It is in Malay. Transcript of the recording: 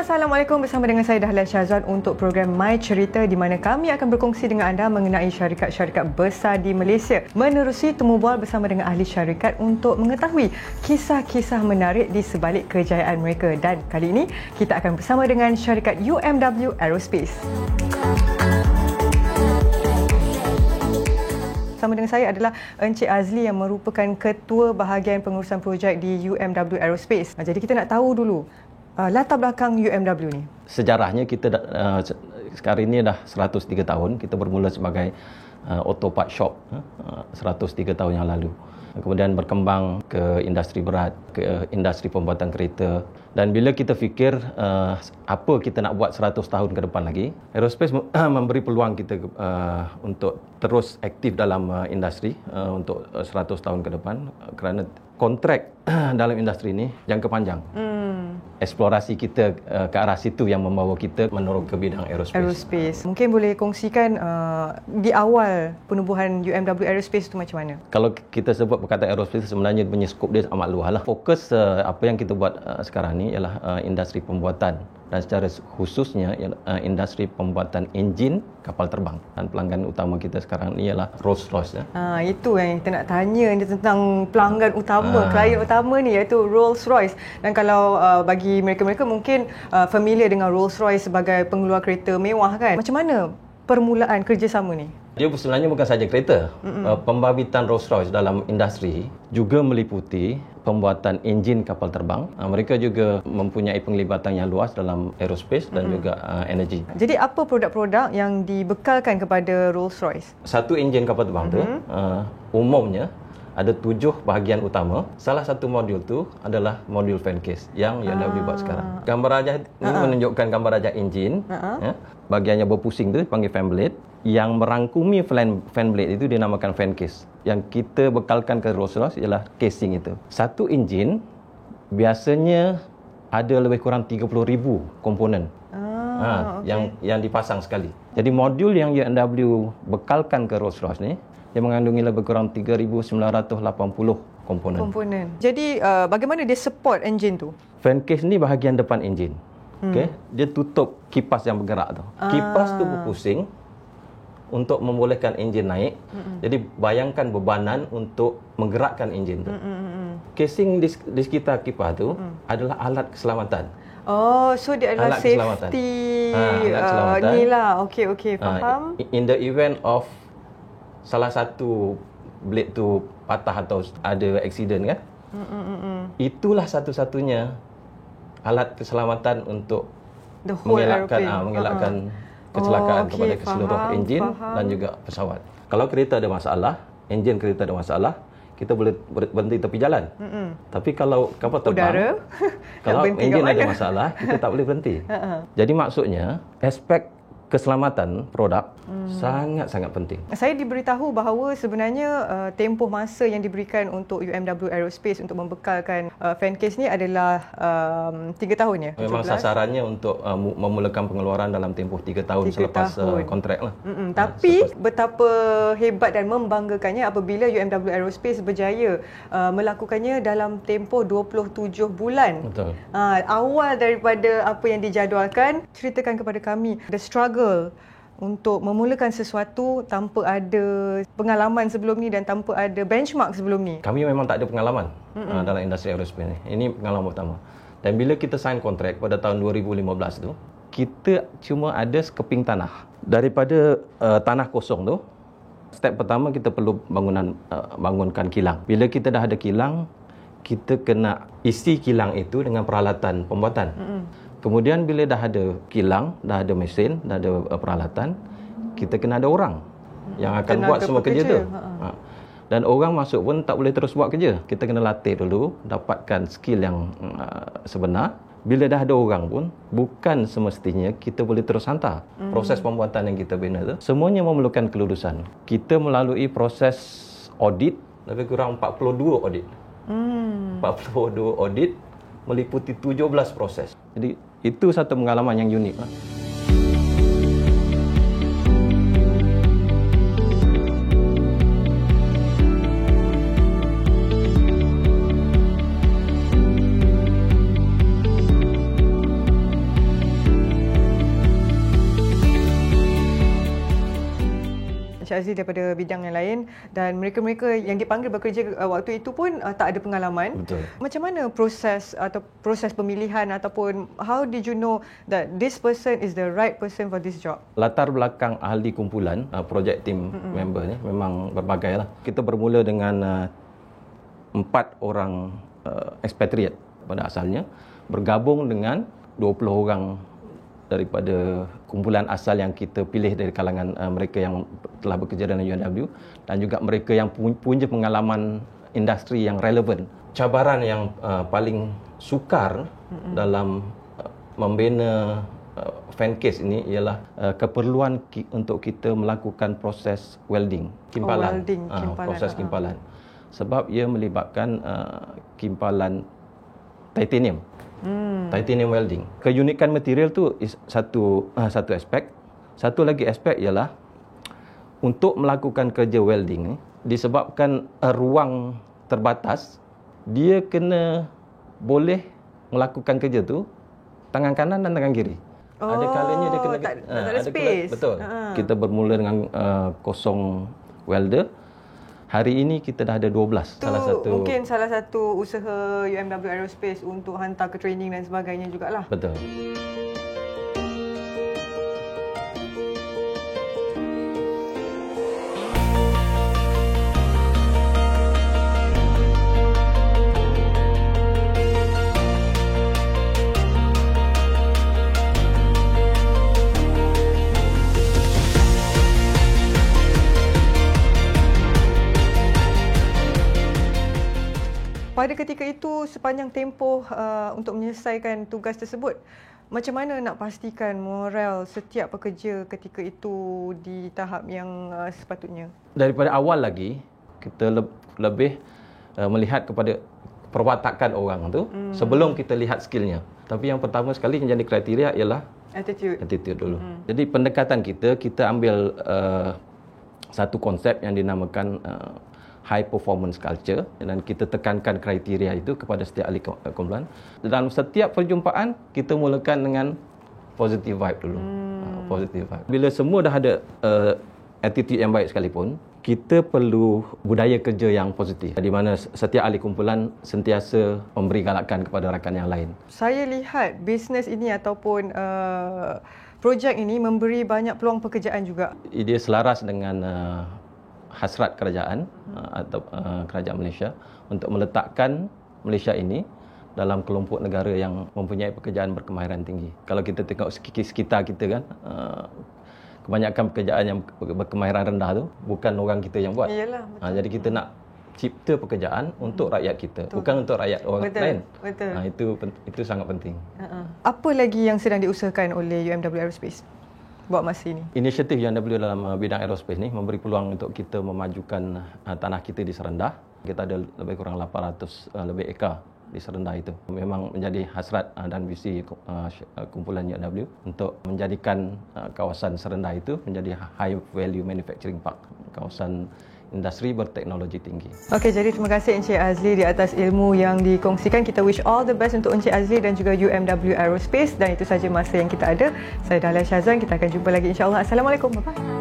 Assalamualaikum, bersama dengan saya Dahlia Syazwan untuk program My Cerita di mana kami akan berkongsi dengan anda mengenai syarikat-syarikat besar di Malaysia, menerusi temu bual bersama dengan ahli syarikat untuk mengetahui kisah-kisah menarik di sebalik kejayaan mereka. Dan kali ini kita akan bersama dengan syarikat UMW Aerospace. Bersama dengan saya adalah Encik Azli yang merupakan Ketua Bahagian Pengurusan Projek di UMW Aerospace. Jadi kita nak tahu dulu latar belakang UMW ni. Sejarahnya kita sekarang ini dah 103 tahun. Kita bermula sebagai auto part shop 103 tahun yang lalu. Kemudian berkembang ke industri berat, ke industri pembuatan kereta. Dan bila kita fikir apa kita nak buat 100 tahun ke depan lagi, Aerospace memberi peluang kita untuk terus aktif dalam industri untuk 100 tahun ke depan, kerana kontrak dalam industri ini jangka panjang. Eksplorasi kita ke arah situ yang membawa kita menurut ke bidang aerospace. Mungkin boleh kongsikan di awal penubuhan UMW Aerospace itu macam mana? Kalau kita sebut perkataan aerospace, sebenarnya punya skop dia amat luas lah. Fokus apa yang kita buat sekarang ni ialah industri pembuatan, dan secara khususnya industri pembuatan enjin kapal terbang. Dan pelanggan utama kita sekarang ni ialah Rolls-Royce. Itu yang kita nak tanya tentang pelanggan utama, klien utama ni, iaitu Rolls-Royce. Dan kalau bagi mereka-mereka mungkin familiar dengan Rolls-Royce sebagai pengeluar kereta mewah kan. Macam mana permulaan kerjasama ni? Dia sebenarnya bukan saja kereta. Pembabitan Rolls-Royce dalam industri juga meliputi pembuatan enjin kapal terbang. Mereka juga mempunyai penglibatan yang luas dalam aerospace dan juga energi. Jadi apa produk-produk yang dibekalkan kepada Rolls-Royce? Satu enjin kapal terbang tu umumnya ada 7 bahagian utama. Salah satu modul tu adalah modul fan case yang UMW buat sekarang. Gambar rajah ini menunjukkan gambar rajah enjin. Bahagian yang berpusing tu dipanggil fan blade. Yang merangkumi fan blade itu dinamakan fan case. Yang kita bekalkan ke Rolls-Royce ialah casing itu. Satu enjin biasanya ada lebih kurang 30,000 komponen. Yang dipasang sekali. Jadi modul yang UMW bekalkan ke Rolls-Royce ni, dia mengandungi lebih kurang 3,980 komponen. Jadi bagaimana dia support enjin tu? Fan case ni bahagian depan enjin. Okey, dia tutup kipas yang bergerak tu. Kipas tu berpusing untuk membolehkan enjin naik. Jadi bayangkan bebanan untuk menggerakkan enjin tu. Casing di sekitar kipas tu adalah alat keselamatan. So dia adalah alat safety alat keselamatan. Inilah. Okey, faham. In the event of salah satu blade tu patah atau ada accident kan, itulah satu-satunya alat keselamatan untuk mengelakkan kecelakaan kepada keseluruh enjin dan juga pesawat. Kalau kereta ada masalah, enjin kereta ada masalah, kita boleh berhenti tepi jalan. Tapi kalau kapal terbang, kalau enjin ada masalah, kita tak boleh berhenti. Jadi maksudnya aspek keselamatan produk sangat-sangat penting. Saya diberitahu bahawa sebenarnya tempoh masa yang diberikan untuk UMW Aerospace untuk membekalkan fan case ni adalah 3 tahun ya? Memang sasarannya untuk memulakan pengeluaran dalam tempoh 3 tahun selepas kontrak lah. Tapi betapa hebat dan membanggakannya apabila UMW Aerospace berjaya melakukannya dalam tempoh 27 bulan. Betul. Awal daripada apa yang dijadualkan. Ceritakan kepada kami the struggle untuk memulakan sesuatu tanpa ada pengalaman sebelum ni dan tanpa ada benchmark sebelum ni. Kami memang tak ada pengalaman dalam industri aerospace ni. Ini pengalaman pertama. Dan bila kita sign kontrak pada tahun 2015 tu, kita cuma ada sekeping tanah. Daripada tanah kosong tu, step pertama kita perlu bangunkan kilang. Bila kita dah ada kilang, kita kena isi kilang itu dengan peralatan pembuatan. Kemudian bila dah ada kilang, dah ada mesin, dah ada peralatan, kita kena ada orang yang akan buat semua kerja tu. Dan orang masuk pun tak boleh terus buat kerja. Kita kena latih dulu, dapatkan skill yang sebenar. Bila dah ada orang pun, bukan semestinya kita boleh terus hantar. Proses pembuatan yang kita bina tu, semuanya memerlukan kelulusan. Kita melalui proses audit, lebih kurang 42 audit. 42 audit meliputi 17 proses. Jadi itu satu pengalaman yang unik. Encik Azli daripada bidang yang lain dan mereka-mereka yang dipanggil bekerja waktu itu pun tak ada pengalaman. Betul. Macam mana proses pemilihan ataupun how did you know that this person is the right person for this job? Latar belakang ahli kumpulan project team member ni memang berbagai lah. Kita bermula dengan 4 orang expatriate pada asalnya bergabung dengan 20 orang daripada kumpulan asal yang kita pilih dari kalangan mereka yang telah bekerja dalam UMW dan juga mereka yang punya pengalaman industri yang relevan. Cabaran yang paling sukar dalam membina fan case ini ialah keperluan untuk kita melakukan proses welding, kimpalan. Proses kimpalan. Sebab ia melibatkan kimpalan titanium. Titanium welding. Keunikan material tu satu aspek. Satu lagi aspek ialah untuk melakukan kerja welding ni, disebabkan ruang terbatas, dia kena boleh melakukan kerja tu tangan kanan dan tangan kiri. Ada kalanya dia kena tak ada space. Betul. Kita bermula dengan kosong welder. Hari ini kita dah ada 12. Mungkin salah satu usaha UMW Aerospace untuk hantar ke training dan sebagainya jugalah. Betul. Pada ketika itu, sepanjang tempoh untuk menyelesaikan tugas tersebut, macam mana nak pastikan moral setiap pekerja ketika itu di tahap yang sepatutnya? Daripada awal lagi, kita lebih melihat kepada perwatakan orang tu sebelum kita lihat skillnya. Tapi yang pertama sekali yang jadi kriteria ialah attitude dulu. Jadi pendekatan kita ambil satu konsep yang dinamakan high performance culture dan kita tekankan kriteria itu kepada setiap ahli kumpulan. Dalam setiap perjumpaan kita mulakan dengan positive vibe dulu. Positive vibe. Bila semua dah ada attitude yang baik sekalipun, kita perlu budaya kerja yang positif di mana setiap ahli kumpulan sentiasa memberi galakan kepada rakan yang lain. Saya lihat bisnes ini ataupun projek ini memberi banyak peluang pekerjaan juga. Dia selaras dengan hasrat kerajaan atau kerajaan Malaysia untuk meletakkan Malaysia ini dalam kelompok negara yang mempunyai pekerjaan berkemahiran tinggi. Kalau kita tengok sekitar kita kan, kebanyakan pekerjaan yang berkemahiran rendah tu bukan orang kita yang buat. Iyalah, jadi kita nak cipta pekerjaan untuk rakyat kita, bukan untuk rakyat orang lain. Betul. Itu sangat penting. Apa lagi yang sedang diusahakan oleh UMW Aerospace buat masa ini? Inisiatif UMW dalam bidang aerospace ni memberi peluang untuk kita memajukan tanah kita di Serendah. Kita ada lebih kurang 800 lebih ekar di Serendah itu. Memang menjadi hasrat dan visi kumpulan UMW untuk menjadikan kawasan Serendah itu menjadi high value manufacturing park, kawasan industri berteknologi tinggi. Okey, jadi terima kasih Encik Azli di atas ilmu yang dikongsikan. Kita wish all the best untuk Encik Azli dan juga UMW Aerospace dan itu saja masa yang kita ada. Saya Dahlia Syazwan, kita akan jumpa lagi insya-Allah. Assalamualaikum. Bye-bye.